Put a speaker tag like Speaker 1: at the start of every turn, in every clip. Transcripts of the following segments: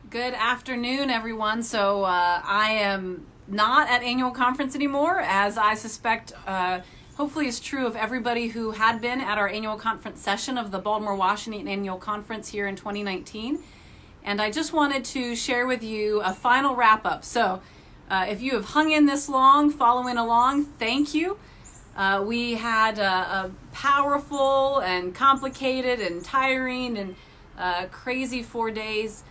Speaker 1: Good afternoon, everyone. So I am not at annual conference anymore, as I suspect hopefully is true of everybody who had been at our annual conference session of the Baltimore-Washington annual conference here in 2019. And I just wanted to share with you a final wrap-up. So if you have hung in this long, following along, thank you. We had a powerful and complicated and tiring and crazy 4 days.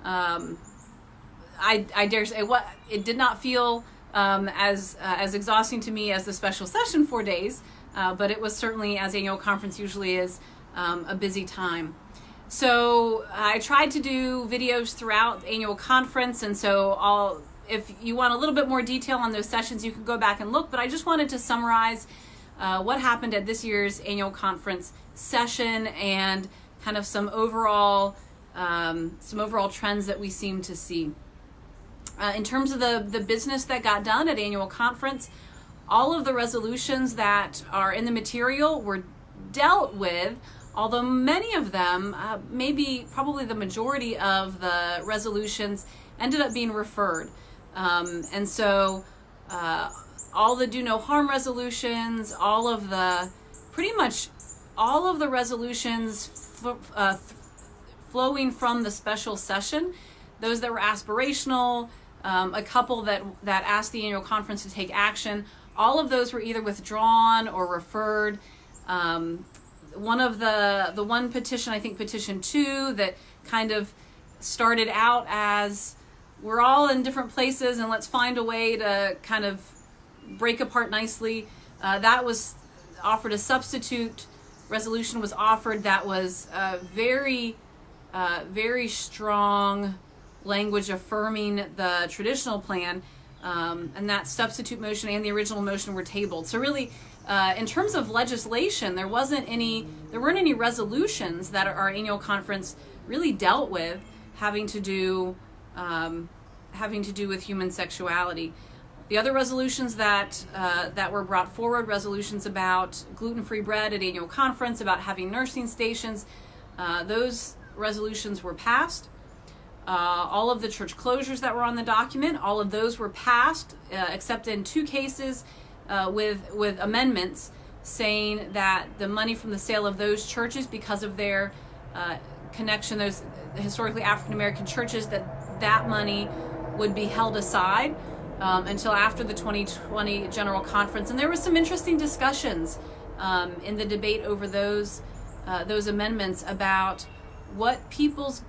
Speaker 1: I dare say it did not feel as exhausting to me as the special session 4 days, but it was certainly, as annual conference usually is, a busy time. So I tried to do videos throughout the annual conference, and so if you want a little bit more detail on those sessions, you can go back and look, but I just wanted to summarize what happened at this year's annual conference session and kind of some overall trends that we seem to see. In terms of the business that got done at annual conference, all of the resolutions that are in the material were dealt with, although many of them, probably the majority of the resolutions ended up being referred. And so all the do no harm resolutions, pretty much all of the resolutions flowing from the special session, those that were aspirational, a couple that asked the annual conference to take action, all of those were either withdrawn or referred. One petition, I think petition 2, that kind of started out as we're all in different places and let's find a way to kind of break apart nicely. That was offered. A substitute resolution was offered that was very strong language affirming the traditional plan, and that substitute motion and the original motion were tabled. So really, in terms of legislation, there weren't any resolutions that our annual conference really dealt with having to do with human sexuality. The other resolutions that were brought forward, resolutions about gluten-free bread at annual conference, about having nursing stations, those resolutions were passed. All of the church closures that were on the document, all of those were passed, except in 2 cases with amendments saying that the money from the sale of those churches, because of their connection, those historically African American churches, that money would be held aside until after the 2020 General Conference. And there was some interesting discussions in the debate over those amendments about what people's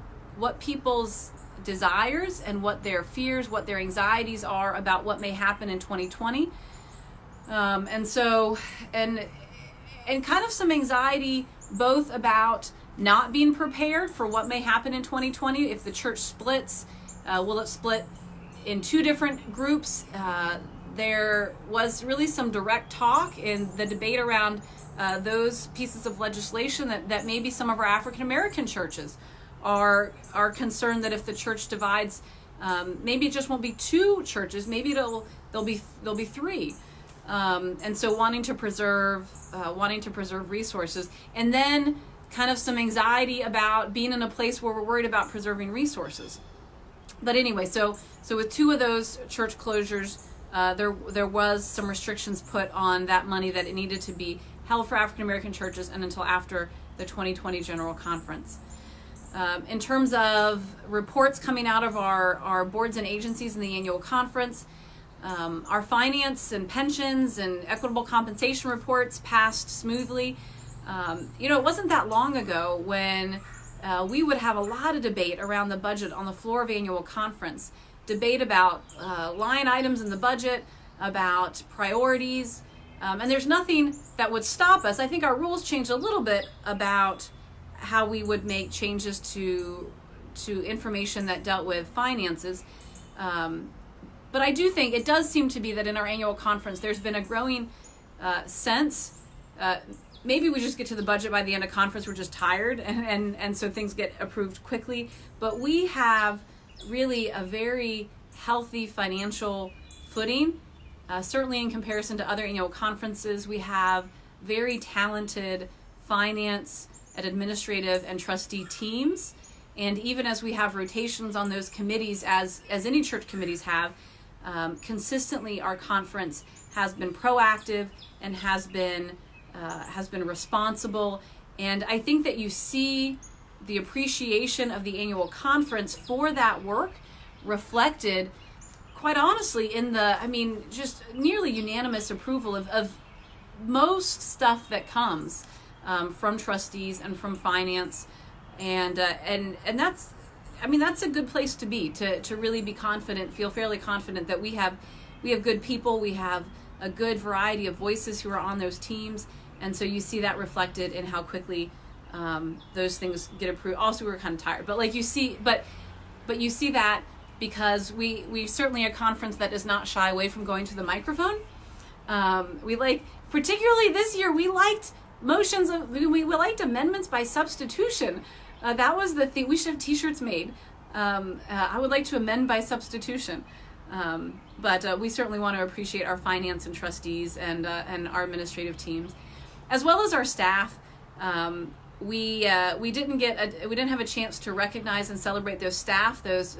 Speaker 1: desires and what their fears, what their anxieties are about what may happen in 2020. And kind of some anxiety both about not being prepared for what may happen in 2020. If the church splits, will it split in 2 different groups? There was really some direct talk in the debate around those pieces of legislation that maybe some of our African American churches are concerned that if the church divides, maybe it just won't be 2 churches, maybe there'll be 3, and so wanting to preserve resources, and then kind of some anxiety about being in a place where we're worried about preserving resources. But anyway, so with 2 of those church closures, there was some restrictions put on that money, that it needed to be held for African American churches and until after the 2020 General Conference. In terms of reports coming out of our boards and agencies in the annual conference, our finance and pensions and equitable compensation reports passed smoothly. It wasn't that long ago when we would have a lot of debate around the budget on the floor of annual conference, debate about line items in the budget, about priorities, and there's nothing that would stop us. I think our rules changed a little bit about how we would make changes to information that dealt with finances. But I do think it does seem to be that in our annual conference, there's been a growing sense. Maybe we just get to the budget by the end of conference, we're just tired, and so things get approved quickly. But we have really a very healthy financial footing. Certainly in comparison to other annual conferences, we have very talented finance and administrative and trustee teams. And even as we have rotations on those committees, as any church committees have, consistently our conference has been proactive and has been responsible. And I think that you see the appreciation of the annual conference for that work reflected, quite honestly, in just nearly unanimous approval of most stuff that comes from trustees and from finance, and that's a good place to be, to really be confident, feel fairly confident that we have good people, we have a good variety of voices who are on those teams, and so you see that reflected in how quickly those things get approved. Also, we were kind of tired, but you see that because we certainly are a conference that does not shy away from going to the microphone. Particularly this year, we liked we liked amendments by substitution. That was the thing. We should have t-shirts made. I would like to amend by substitution. But we certainly want to appreciate our finance and trustees and our administrative teams, as well as our staff. We didn't have a chance to recognize and celebrate those staff, those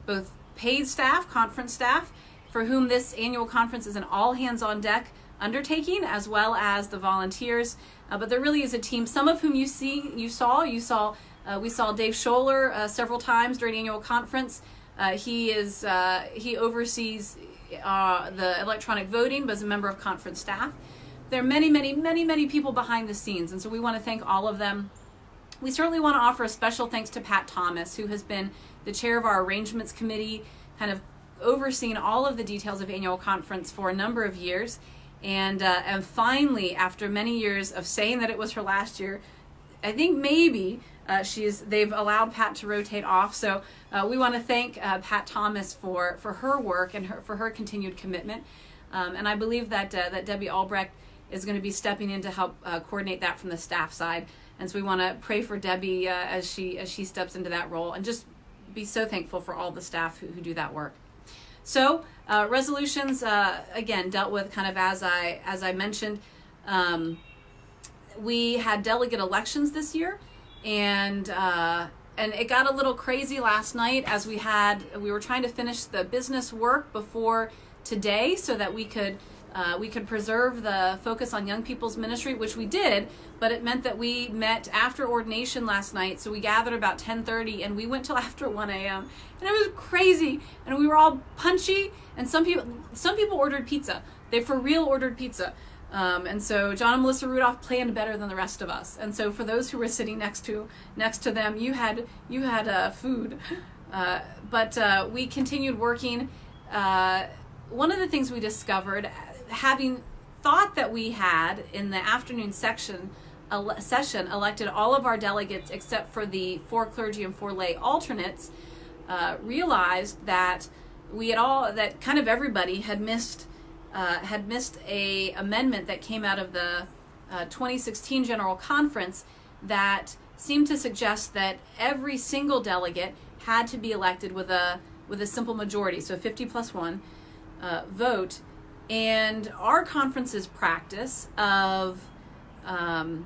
Speaker 1: both paid staff, conference staff, for whom this annual conference is an all hands on deck undertaking, as well as the volunteers. But there really is a team, some of whom we saw Dave Scholler several times during annual conference. He oversees the electronic voting, but is a member of conference staff. There are many people behind the scenes, and so we want to thank all of them. We certainly want to offer a special thanks to Pat Thomas, who has been the chair of our arrangements committee, kind of overseeing all of the details of annual conference for a number of years. And finally, after many years of saying that it was her last year, I think maybe they've allowed Pat to rotate off. So we want to thank Pat Thomas for her work and for her continued commitment. And I believe that Debbie Albrecht is going to be stepping in to help coordinate that from the staff side. And so we want to pray for Debbie as she steps into that role, and just be so thankful for all the staff who do that work. So resolutions, again, dealt with kind of as I mentioned. We had delegate elections this year, and it got a little crazy last night as we were trying to finish the business work before today so that we could preserve the focus on young people's ministry, which we did, but it meant that we met after ordination last night. So we gathered about 10:30 and we went till after 1 a.m. and it was crazy, and we were all punchy, and some people ordered pizza. They for real ordered pizza. And so John and Melissa Rudolph planned better than the rest of us. And so for those who were sitting next to them, you had food. But we continued working. One of the things we discovered, having thought that we had in the afternoon session elected all of our delegates except for the 4 clergy and 4 lay alternates, realized that that kind of everybody had missed a amendment that came out of the 2016 General Conference that seemed to suggest that every single delegate had to be elected with a simple majority, so 50 plus 1 vote. And our conference's practice of at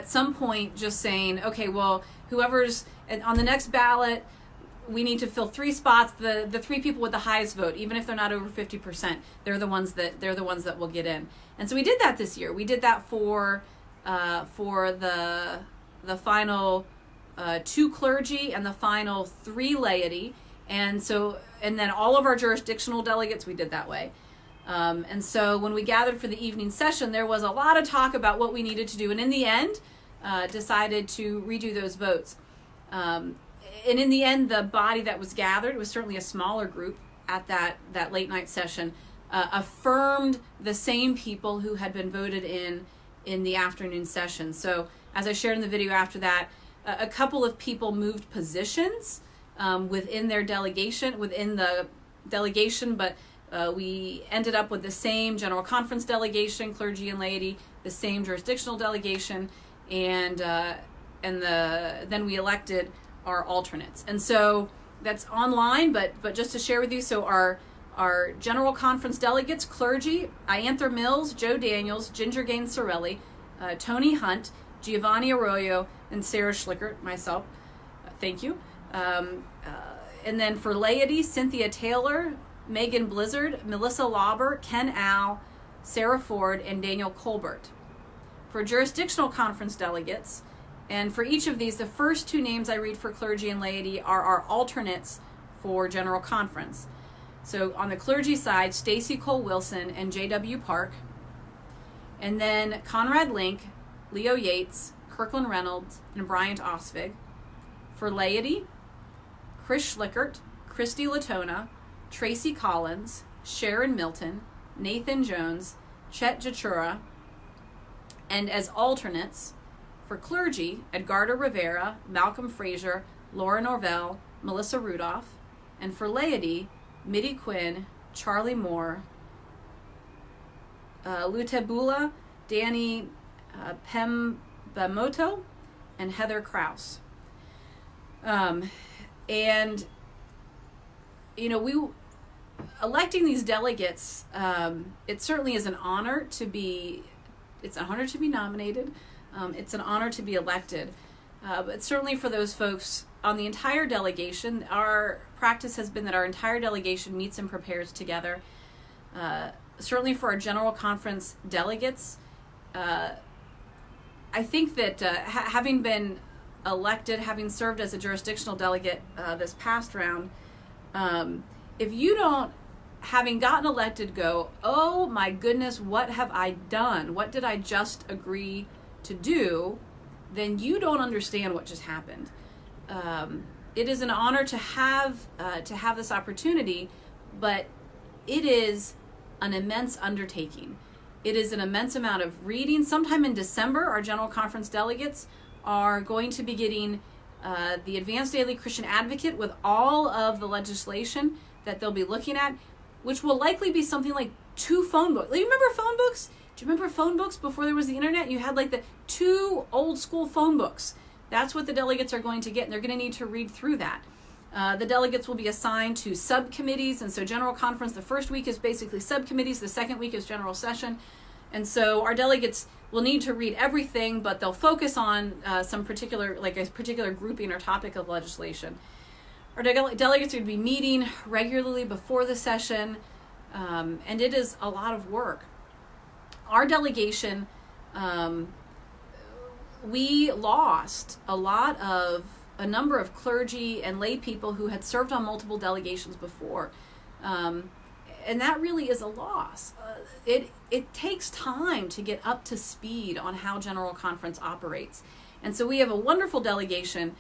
Speaker 1: some point just saying, okay, well, whoever's on the next ballot, we need to fill 3 spots. The 3 people with the highest vote, even if they're not over 50%, they're the ones that will get in. And so we did that this year. We did that for the final 2 clergy and the final 3 laity. And then all of our jurisdictional delegates, we did that way. And so when we gathered for the evening session, there was a lot of talk about what we needed to do. And in the end, decided to redo those votes. And in the end, the body that was gathered, it was certainly a smaller group at that late night session, affirmed the same people who had been voted in the afternoon session. So as I shared in the video after that, a couple of people moved positions within the delegation, but we ended up with the same General Conference delegation, clergy and laity, the same jurisdictional delegation, and then we elected our alternates. And so that's online, but just to share with you, so our General Conference delegates, clergy, Ianther Mills, Joe Daniels, Ginger Gaines Sorelli, Tony Hunt, Giovanni Arroyo, and Sarah Schlickert, myself. Thank you. And then for laity, Cynthia Taylor, Megan Blizzard, Melissa Lauber, Ken Al, Sarah Ford, and Daniel Colbert. For jurisdictional conference delegates, and for each of these, the first two names I read for clergy and laity are our alternates for General Conference. So on the clergy side, Stacy Cole Wilson and J.W. Park. And then Conrad Link, Leo Yates, Kirkland Reynolds, and Bryant Osvig. For laity, Chris Schlickert, Christy Latona, Tracy Collins, Sharon Milton, Nathan Jones, Chet Jachura. And as alternates, for clergy, Edgardo Rivera, Malcolm Frazier, Laura Norvell, Melissa Rudolph. And for laity, Mitty Quinn, Charlie Moore, Lutebula, Danny Pembamoto, and Heather Kraus. And, we electing these delegates, it certainly is an honor to be, it's an honor to be nominated. It's an honor to be elected. But certainly for those folks on the entire delegation, our practice has been that our entire delegation meets and prepares together. Certainly for our General Conference delegates, I think that having been elected, having served as a jurisdictional delegate this past round, if you don't, having gotten elected, go, oh my goodness, what have I done? What did I just agree to do? Then you don't understand what just happened. It is an honor to have this opportunity, but it is an immense undertaking. It is an immense amount of reading. Sometime in December, our General Conference delegates are going to be getting the Advanced Daily Christian Advocate with all of the legislation that they'll be looking at, which will likely be something like 2 phone books. You remember phone books? Do you remember phone books before there was the internet? You had like the 2 old school phone books. That's what the delegates are going to get, and they're going to need to read through that. The delegates will be assigned to subcommittees, and so General Conference, the first week is basically subcommittees, the second week is General Session. And so our delegates will need to read everything, but they'll focus on some particular, like a particular grouping or topic of legislation. Our delegates are going to be meeting regularly before the session, and it is a lot of work. Our delegation, we lost a number of clergy and lay people who had served on multiple delegations before. And that really is a loss. It takes time to get up to speed on how General Conference operates. And so we have a wonderful delegation,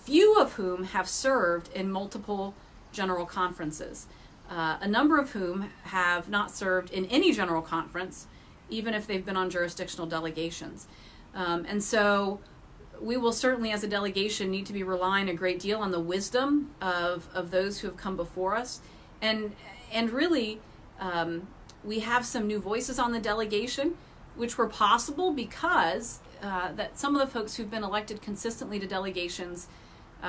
Speaker 1: few of whom have served in multiple General Conferences, a number of whom have not served in any General Conference, even if they've been on jurisdictional delegations. And so we will certainly, as a delegation, need to be relying a great deal on the wisdom of those who have come before us. And really, we have some new voices on the delegation, which were possible because that some of the folks who've been elected consistently to delegations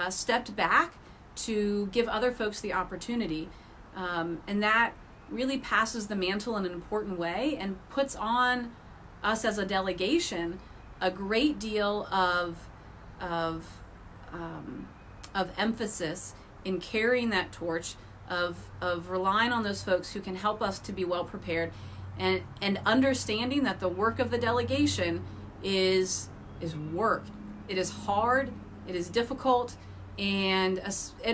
Speaker 1: stepped back to give other folks the opportunity. And that really passes the mantle in an important way and puts on us as a delegation a great deal of emphasis in carrying that torch, of relying on those folks who can help us to be well prepared, and understanding that the work of the delegation is work. It is hard, it is difficult, and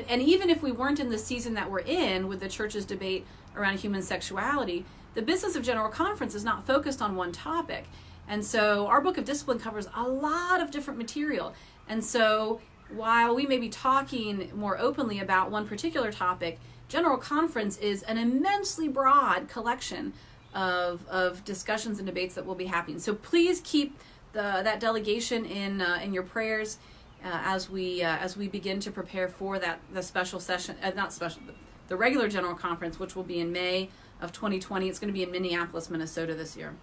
Speaker 1: even if we weren't in the season that we're in with the church's debate around human sexuality, the business of General Conference is not focused on one topic. And so our book of discipline covers a lot of different material. And so while we may be talking more openly about one particular topic, General Conference is an immensely broad collection of discussions and debates that will be happening. So please keep that delegation in your prayers as we begin to prepare for the special session, the regular General Conference, which will be in May of 2020. It's going to be in Minneapolis, Minnesota this year.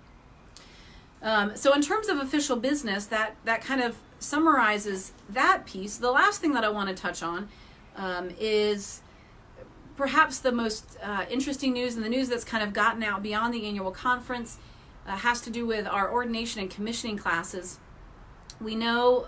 Speaker 1: So in terms of official business, that kind of summarizes that piece. The last thing that I want to touch on is perhaps the most interesting news, and the news that's kind of gotten out beyond the annual conference has to do with our ordination and commissioning classes. We know,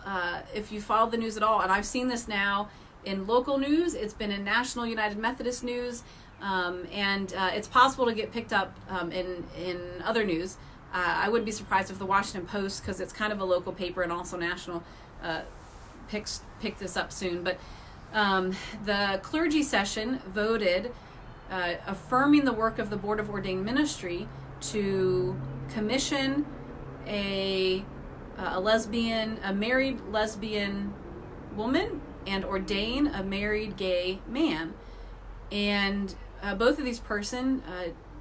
Speaker 1: if you follow the news at all, and I've seen this now in local news, it's been in national United Methodist news, and it's possible to get picked up in other news. I wouldn't be surprised if the Washington Post, because it's kind of a local paper and also national, pick this up soon. But the clergy session voted affirming the work of the Board of Ordained Ministry to commission a married lesbian woman and ordain a married gay man. And both of these persons,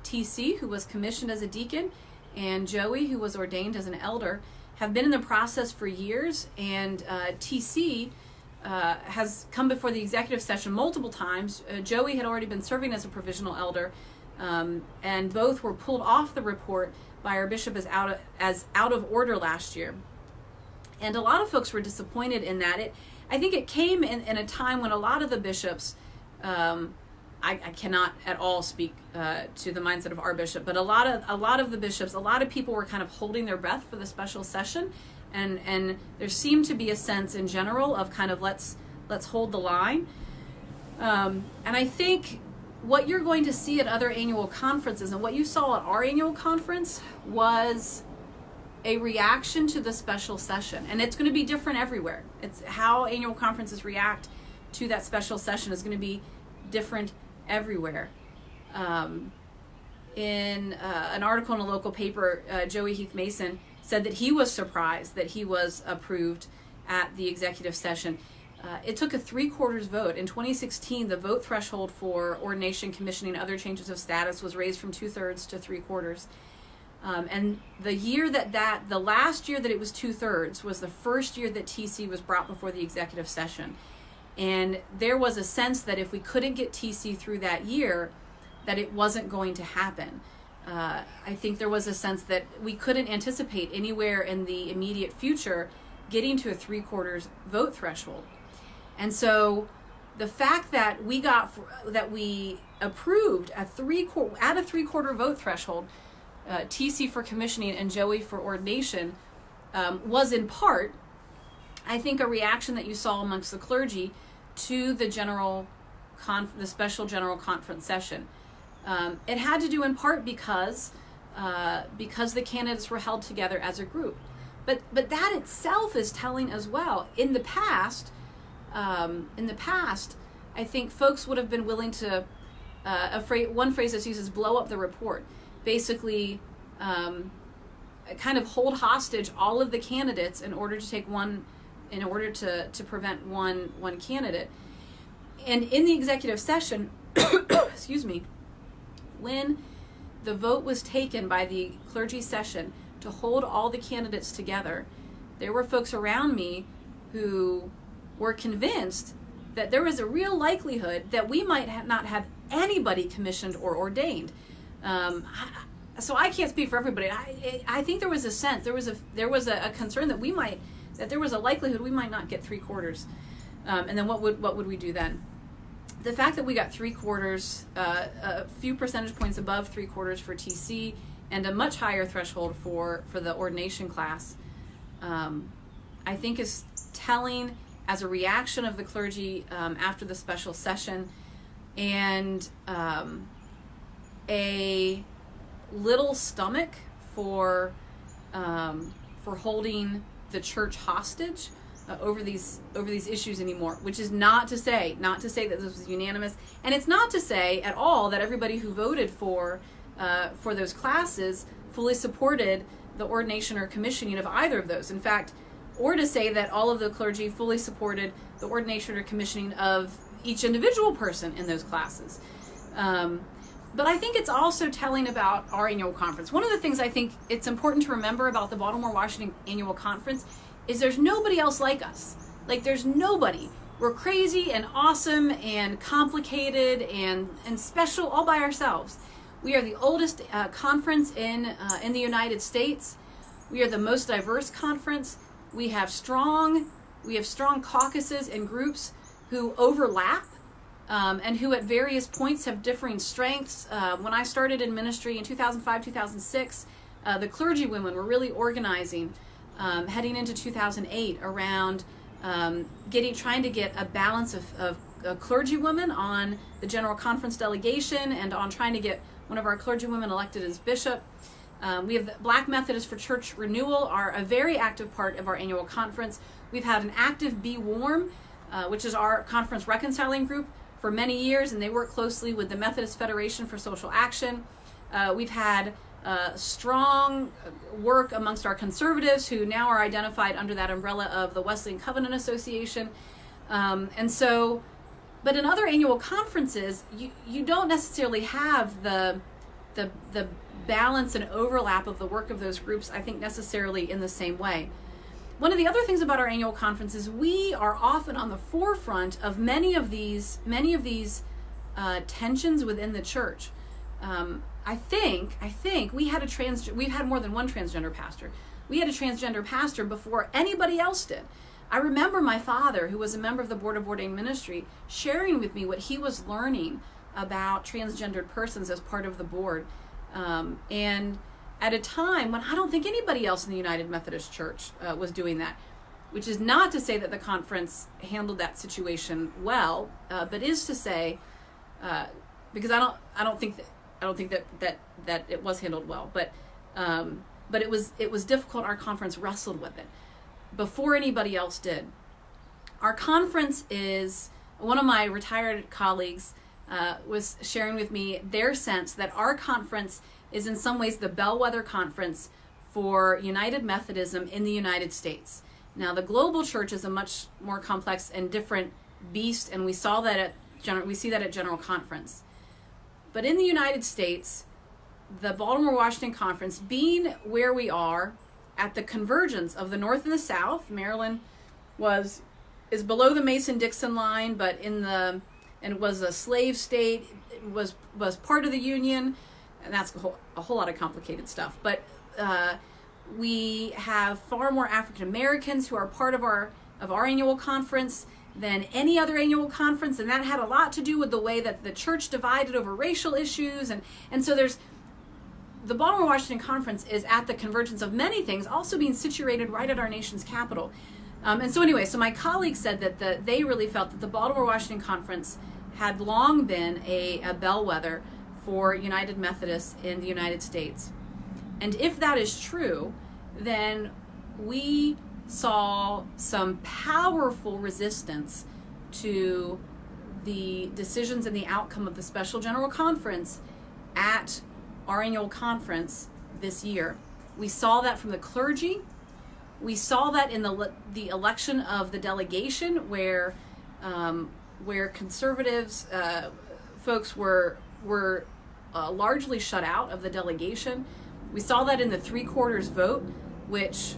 Speaker 1: TC, who was commissioned as a deacon, and Joey, who was ordained as an elder, have been in the process for years. And TC has come before the executive session multiple times. Joey had already been serving as a provisional elder, and both were pulled off the report by our bishop as out of order last year. And a lot of folks were disappointed in that. I think it came in a time when a lot of the bishops, I cannot at all speak to the mindset of our bishop, but a lot of the bishops, a lot of people were kind of holding their breath for the special session, and there seemed to be a sense in general of kind of let's hold the line. And I think what you're going to see at other annual conferences, and what you saw at our annual conference, was a reaction to the special session. And it's going to be different everywhere. It's how annual conferences react to that special session is going to be different everywhere. In an article in a local paper, Joey Heath Mason said that he was surprised that he was approved at the executive session. It took a 3/4 vote. In 2016, the vote threshold for ordination, commissioning, other changes of status was raised from 2/3 to 3/4. And the last year that it was 2/3 was the first year that TC was brought before the executive session. And there was a sense that if we couldn't get TC through that year, that it wasn't going to happen. I think there was a sense that we couldn't anticipate anywhere in the immediate future getting to a 3/4 vote threshold. And so the fact that we approved at a 3/4 vote threshold, TC for commissioning and Joey for ordination, was in part, I think, a reaction that you saw amongst the clergy to the special general conference session. It had to do in part because the candidates were held together as a group. But that itself is telling as well. In the past, I think folks would have been willing to, one phrase that's used is blow up the report. Basically, kind of hold hostage all of the candidates in order to prevent one candidate. And in the executive session, excuse me, when the vote was taken by the clergy session to hold all the candidates together, there were folks around me who were convinced that there was a real likelihood that we might not have anybody commissioned or ordained. So I can't speak for everybody. I think there was a sense, there was a concern that there was a likelihood we might not get 3/4. And then what would we do then? The fact that we got 3/4, a few percentage points above 3/4 for TC, and a much higher threshold for the ordination class, I think is telling as a reaction of the clergy after the special session, and a little stomach for holding the church hostage over these issues anymore. Which is not to say that this was unanimous, and it's not to say at all that everybody who voted for those classes fully supported the ordination or commissioning of either of those. In fact, or to say that all of the clergy fully supported the ordination or commissioning of each individual person in those classes. But I think it's also telling about our annual conference. One of the things I think it's important to remember about the Baltimore-Washington annual conference is there's nobody else like us. Like, there's nobody. We're crazy and awesome and complicated and special all by ourselves. We are the oldest conference in the United States. We are the most diverse conference. We have strong caucuses and groups who overlap, and who at various points have differing strengths. When I started in ministry in 2005, 2006, the clergy women were really organizing heading into 2008 around trying to get a balance of clergywomen on the General Conference delegation and on trying to get one of our clergywomen elected as bishop. We have the Black Methodists for Church Renewal are a very active part of our annual conference. We've had an active Be Warm, which is our conference reconciling group, for many years, and they work closely with the Methodist Federation for Social Action. We've had strong work amongst our conservatives who now are identified under that umbrella of the Wesleyan Covenant Association. But in other annual conferences, you don't necessarily have the balance and overlap of the work of those groups, I think, necessarily in the same way. One of the other things about our annual conference is we are often on the forefront of many of these tensions within the church. I think we've had more than one transgender pastor. We had a transgender pastor before anybody else did. I remember my father, who was a member of the Board of Ordained Ministry, sharing with me what he was learning about transgendered persons as part of the board. And at a time when I don't think anybody else in the United Methodist Church was doing that, which is not to say that the conference handled that situation well, but is to say, because I don't think that it was handled well, but it was difficult. Our conference wrestled with it before anybody else did. Our conference is, one of my retired colleagues was sharing with me their sense that our conference is in some ways the bellwether conference for United Methodism in the United States. Now, the global church is a much more complex and different beast, and we see that at General Conference. But in the United States, the Baltimore-Washington Conference, being where we are at the convergence of the North and the South, Maryland is below the Mason-Dixon line, but and it was a slave state, it was part of the Union, and that's a whole lot of complicated stuff. But we have far more African Americans who are part of our annual conference than any other annual conference, and that had a lot to do with the way that the church divided over racial issues, and so the Baltimore-Washington Conference is at the convergence of many things, also being situated right at our nation's capital. So my colleague said that they really felt that the Baltimore-Washington Conference had long been a bellwether for United Methodists in the United States. And if that is true, then we saw some powerful resistance to the decisions and the outcome of the Special General Conference at our annual conference this year. We saw that from the clergy. We saw that in the election of the delegation, where conservatives folks were largely shut out of the delegation. We saw that in the 3/4 vote, which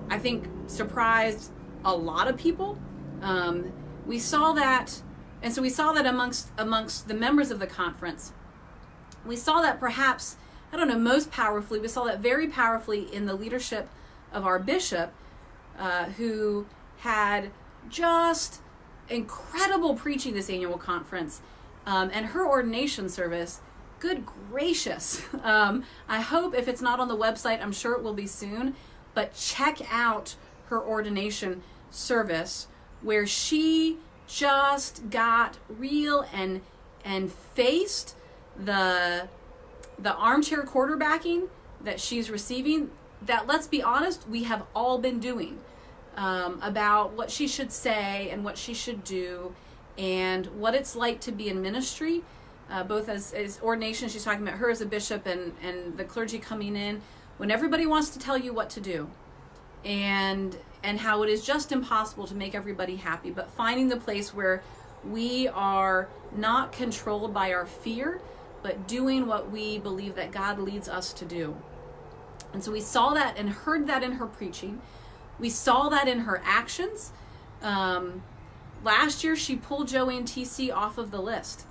Speaker 1: I think surprised a lot of people. We saw that amongst the members of the conference. We saw that perhaps, I don't know, most powerfully, we saw that very powerfully in the leadership of our bishop, who had just incredible preaching this annual conference, and her ordination service. Good gracious. I hope, if it's not on the website, I'm sure it will be soon, but check out her ordination service, where she just got real and faced the armchair quarterbacking that she's receiving, that, let's be honest, we have all been doing, about what she should say and what she should do and what it's like to be in ministry, both as ordination. She's talking about her as a bishop and the clergy coming in when everybody wants to tell you what to do, and how it is just impossible to make everybody happy, but finding the place where we are not controlled by our fear, but doing what we believe that God leads us to do. And so we saw that and heard that in her preaching. We saw that in her actions. Last year, she pulled Joanne TC off of the list.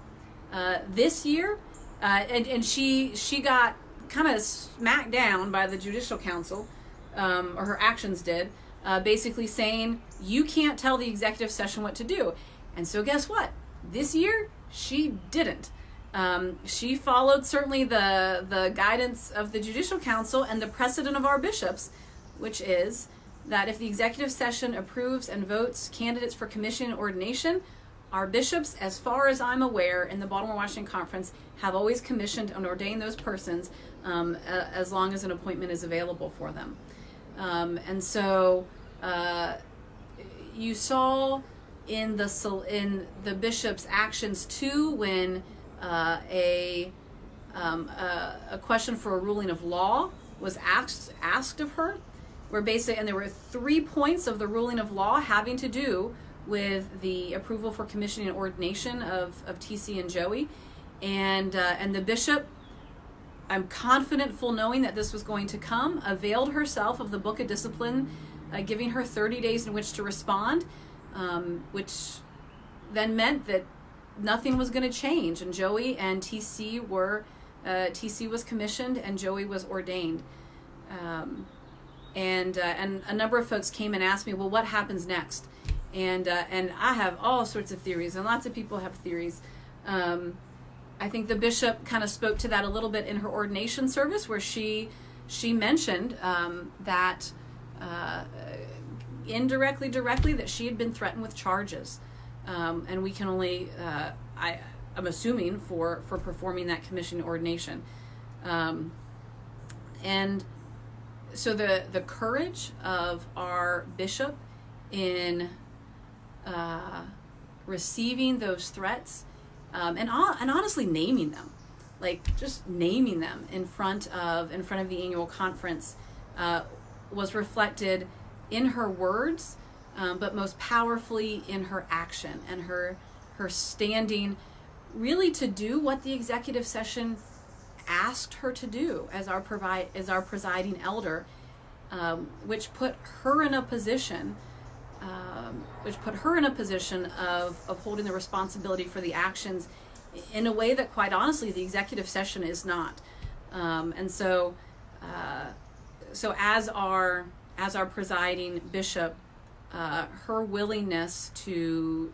Speaker 1: This year, and she got kind of smacked down by the Judicial Council, or her actions did, basically saying, you can't tell the executive session what to do. And so guess what? This year, she didn't. She followed certainly the guidance of the Judicial Council and the precedent of our bishops, which is that if the executive session approves and votes candidates for commission and ordination, our bishops, as far as I'm aware, in the Baltimore-Washington Conference, have always commissioned and ordained those persons as long as an appointment is available for them. And so you saw in the bishop's actions too, when a question for a ruling of law was asked of her, where basically, and there were 3 points of the ruling of law having to do with the approval for commissioning and ordination of TC and Joey, and the bishop, I'm confident, full knowing that this was going to come, availed herself of the Book of Discipline, giving her 30 days in which to respond, which then meant that nothing was going to change, and Joey and TC was commissioned and Joey was ordained. And a number of folks came and asked me, well, what happens next? And I have all sorts of theories, and lots of people have theories. I think the bishop kind of spoke to that a little bit in her ordination service, where she mentioned that indirectly, directly, that she had been threatened with charges, and we can only, I'm assuming, for performing that commission ordination, and so the courage of our bishop in receiving those threats, and honestly naming them, like just naming them in front of the annual conference, was reflected in her words, but most powerfully in her action and her standing really to do what the executive session asked her to do as our presiding elder, which put her in a position of holding the responsibility for the actions in a way that, quite honestly, the executive session is not. And so as our presiding bishop, her willingness to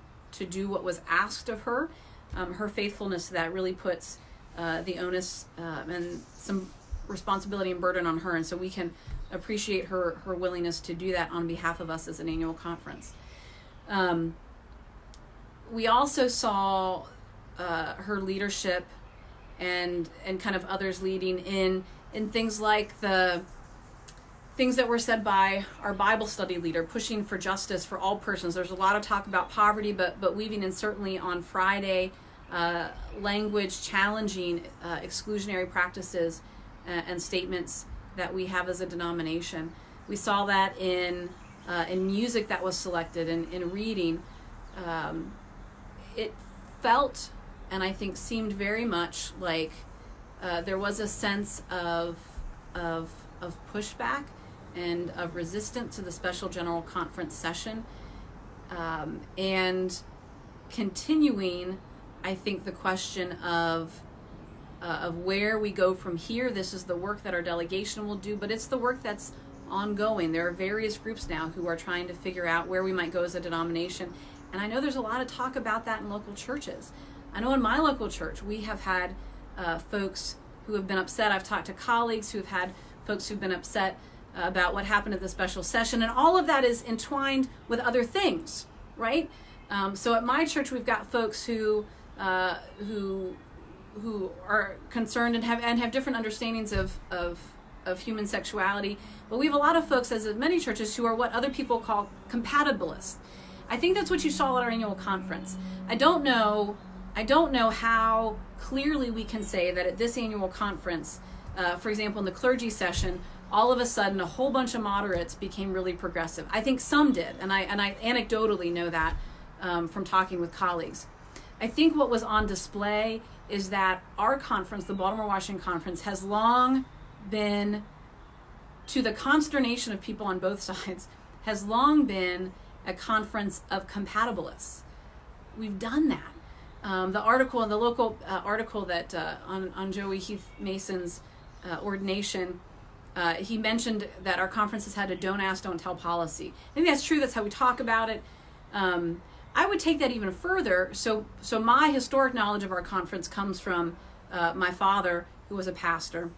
Speaker 1: do what was asked of her, her faithfulness to that really puts the onus and some responsibility and burden on her, and so we can appreciate her willingness to do that on behalf of us as an annual conference. We also saw her leadership and kind of others leading in things like the things that were said by our Bible study leader, pushing for justice for all persons. There's a lot of talk about poverty, but weaving in certainly on Friday language challenging exclusionary practices and statements that we have as a denomination. We saw that in music that was selected, in reading. It felt, and I think seemed very much like there was a sense of pushback and of resistance to the special general conference session, and continuing, I think, the question of where we go from here. This is the work that our delegation will do, but it's the work that's ongoing. There are various groups now who are trying to figure out where we might go as a denomination, and I know there's a lot of talk about that in local churches. I know in my local church we have had folks who have been upset. I've talked to colleagues who have had folks who've been upset about what happened at the special session, and all of that is entwined with other things, right? So at my church we've got folks who are concerned and have different understandings of human sexuality, but we have a lot of folks, as in many churches, who are what other people call compatibilists. I think that's what you saw at our annual conference. I don't know how clearly we can say that at this annual conference, for example, in the clergy session, all of a sudden a whole bunch of moderates became really progressive. I think some did, and I anecdotally know that from talking with colleagues. I think what was on display is that our conference, the Baltimore-Washington Conference, has long been, to the consternation of people on both sides, has long been a conference of compatibilists. We've done that. The article, the local article that on Joey Heath Mason's ordination, he mentioned that our conference has had a don't ask, don't tell policy. I think that's true. That's how we talk about it. I would take that even further. So my historic knowledge of our conference comes from my father, who was a pastor,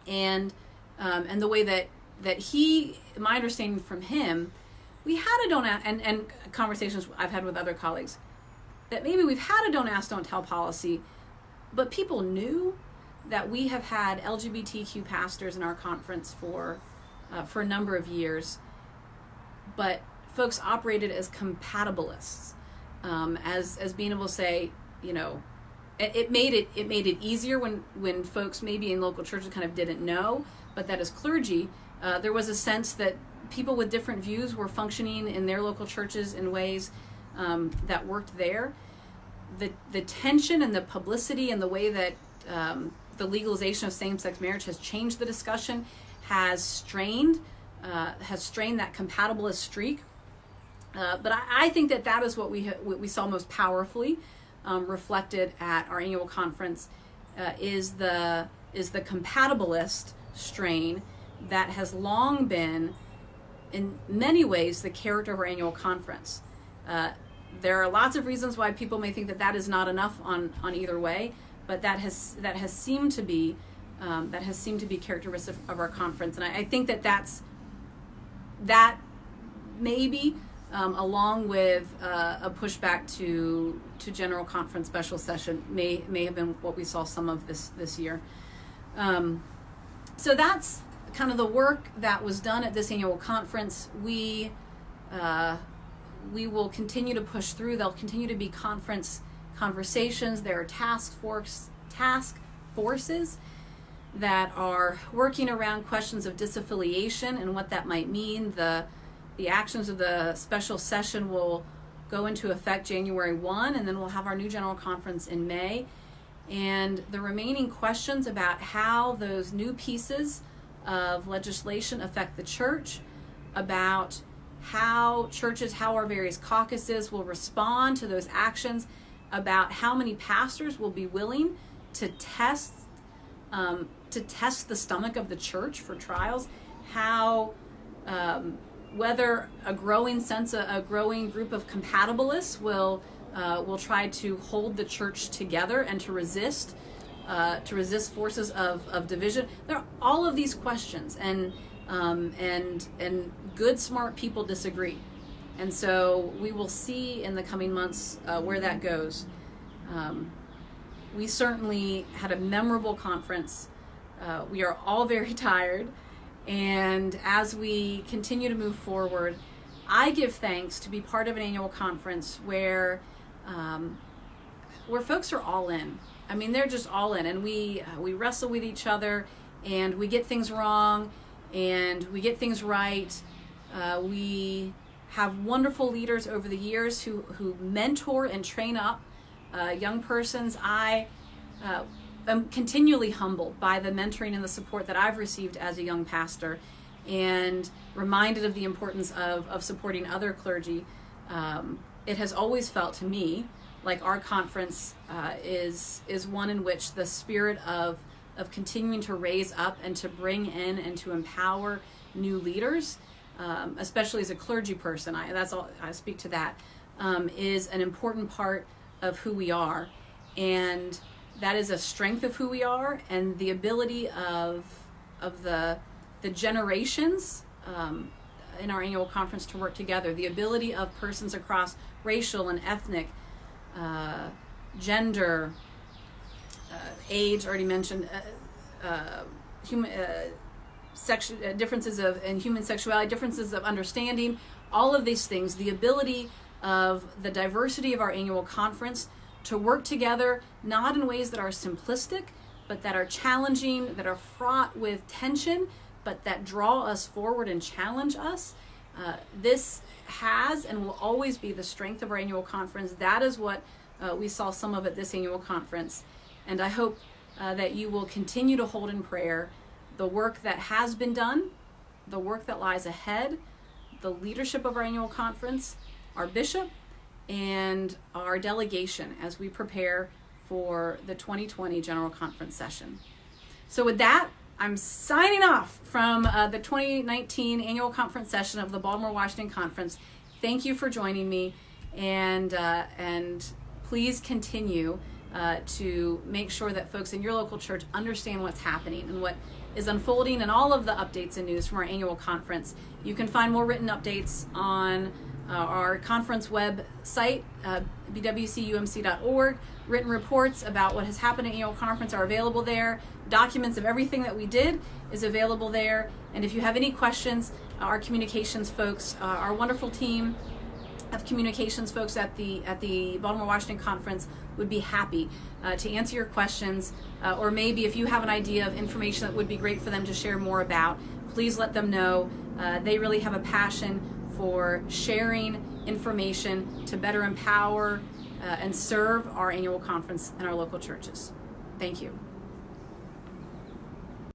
Speaker 1: and the way that my understanding from him, we had a don't ask, and conversations I've had with other colleagues, that maybe we've had a don't ask, don't tell policy, but people knew that we have had LGBTQ pastors in our conference for a number of years, but folks operated as compatibilists, as being able to say, it made it easier when folks maybe in local churches kind of didn't know, but that as clergy, there was a sense that people with different views were functioning in their local churches in ways that worked there. The tension and the publicity and the way that the legalization of same-sex marriage has changed the discussion has strained that compatibilist streak. But I think that is what we saw most powerfully reflected at our annual conference, is the compatibilist strain that has long been, in many ways, the character of our annual conference. There are lots of reasons why people may think that is not enough on either way, but that has seemed to be characteristic of our conference, and I think that maybe along with a pushback to general conference special session may have been what we saw some of this year. So that's kind of the work that was done at this annual conference. We will continue to push through. There'll continue to be conference conversations. There are task forces that are working around questions of disaffiliation and what that might mean. The actions of the special session will go into effect January 1, and then we'll have our new general conference in May. And the remaining questions about how those new pieces of legislation affect the church, about how our various caucuses will respond to those actions, about how many pastors will be willing to test the stomach of the church for trials, how whether a growing group of compatibilists will try to hold the church together and to resist forces of division. There are all of these questions, and good, smart people disagree. And so we will see in the coming months where that goes. We certainly had a memorable conference. We are all very tired. And as we continue to move forward, I give thanks to be part of an annual conference where folks are all in. I mean, they're just all in, and we wrestle with each other, and we get things wrong, and we get things right. We have wonderful leaders over the years who mentor and train up young persons. I am continually humbled by the mentoring and the support that I've received as a young pastor, and reminded of the importance of supporting other clergy. It has always felt to me like our conference is one in which the spirit of continuing to raise up and to bring in and to empower new leaders, especially as a clergy person, I speak to that, is an important part of who we are. And that is a strength of who we are, and the ability of the generations in our annual conference to work together, the ability of persons across racial and ethnic, gender, age, already mentioned, human differences in human sexuality, differences of understanding, all of these things, the ability of the diversity of our annual conference to work together, not in ways that are simplistic, but that are challenging, that are fraught with tension, but that draw us forward and challenge us. This has and will always be the strength of our annual conference. That is what we saw some of at this annual conference. And I hope that you will continue to hold in prayer the work that has been done, the work that lies ahead, the leadership of our annual conference, our bishop, and our delegation as we prepare for the 2020 General Conference session. So with that, I'm signing off from the 2019 Annual Conference session of the Baltimore-Washington Conference. Thank you for joining me, and please continue to make sure that folks in your local church understand what's happening and what is unfolding and all of the updates and news from our annual conference. You can find more written updates on our conference website, bwcumc.org. Written reports about what has happened at annual conference are available there. Documents of everything that we did is available there. And if you have any questions, our communications folks, our wonderful team of communications folks at the Baltimore-Washington conference would be happy to answer your questions, or maybe if you have an idea of information that would be great for them to share more about, please let them know. They really have a passion for sharing information to better empower and serve our annual conference and our local churches. Thank you.